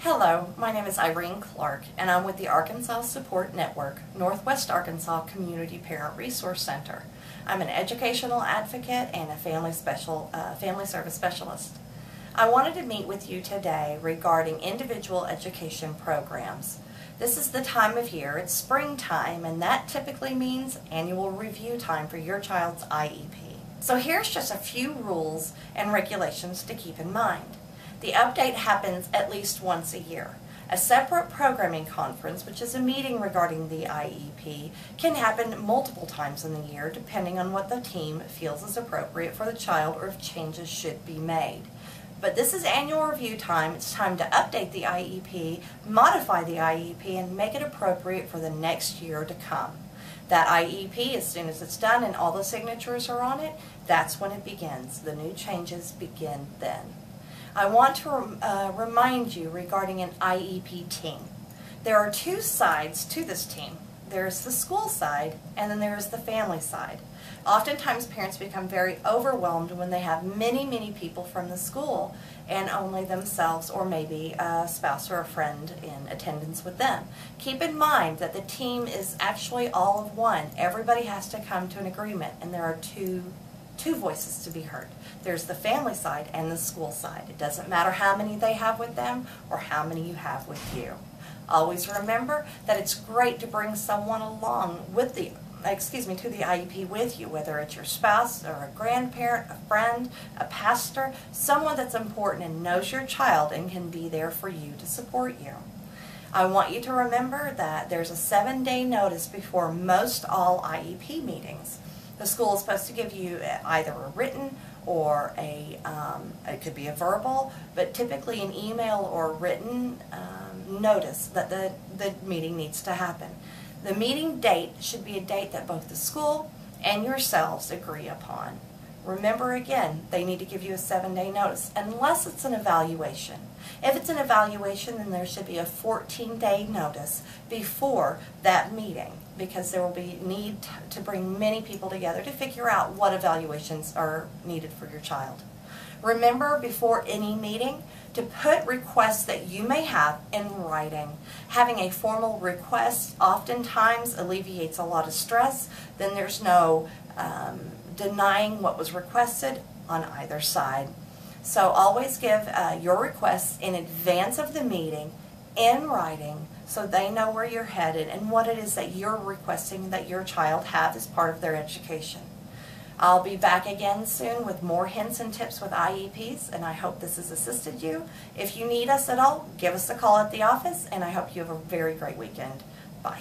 Hello, my name is Irene Clark, and I'm with the Arkansas Support Network, Northwest Arkansas Community Parent Resource Center. I'm an educational advocate and a family service specialist. I wanted to meet with you today regarding individual education programs. This is the time of year, it's springtime, and that typically means annual review time for your child's IEP. So here's just a few rules and regulations to keep in mind. The update happens at least once a year. A separate programming conference, which is a meeting regarding the IEP, can happen multiple times in the year depending on what the team feels is appropriate for the child or if changes should be made. But this is annual review time. It's time to update the IEP, modify the IEP, and make it appropriate for the next year to come. That IEP, as soon as it's done and all the signatures are on it, that's when it begins. The new changes begin then. I want to remind you regarding an IEP team. There are two sides to this team. There's the school side and then there's the family side. Oftentimes parents become very overwhelmed when they have many people from the school and only themselves or maybe a spouse or a friend in attendance with them. Keep in mind that the team is actually all of one. Everybody has to come to an agreement, and there are two voices to be heard. There's the family side and the school side. It doesn't matter how many they have with them or how many you have with you. Always remember that it's great to bring someone along with to the IEP with you, whether it's your spouse or a grandparent, a friend, a pastor, someone that's important and knows your child and can be there for you to support you. I want you to remember that there's a 7-day notice before most all IEP meetings. The school is supposed to give you either a written or it could be a verbal, but typically an email or written notice that the meeting needs to happen. The meeting date should be a date that both the school and yourselves agree upon. Remember again, they need to give you a 7-day notice unless it's an evaluation. If it's an evaluation, then there should be a 14-day notice before that meeting, because there will be need to bring many people together to figure out what evaluations are needed for your child. Remember, before any meeting, to put requests that you may have in writing. Having a formal request oftentimes alleviates a lot of stress. Then there's no denying what was requested on either side. So always give your requests in advance of the meeting in writing so they know where you're headed and what it is that you're requesting that your child have as part of their education. I'll be back again soon with more hints and tips with IEPs, and I hope this has assisted you. If you need us at all, give us a call at the office, and I hope you have a very great weekend. Bye.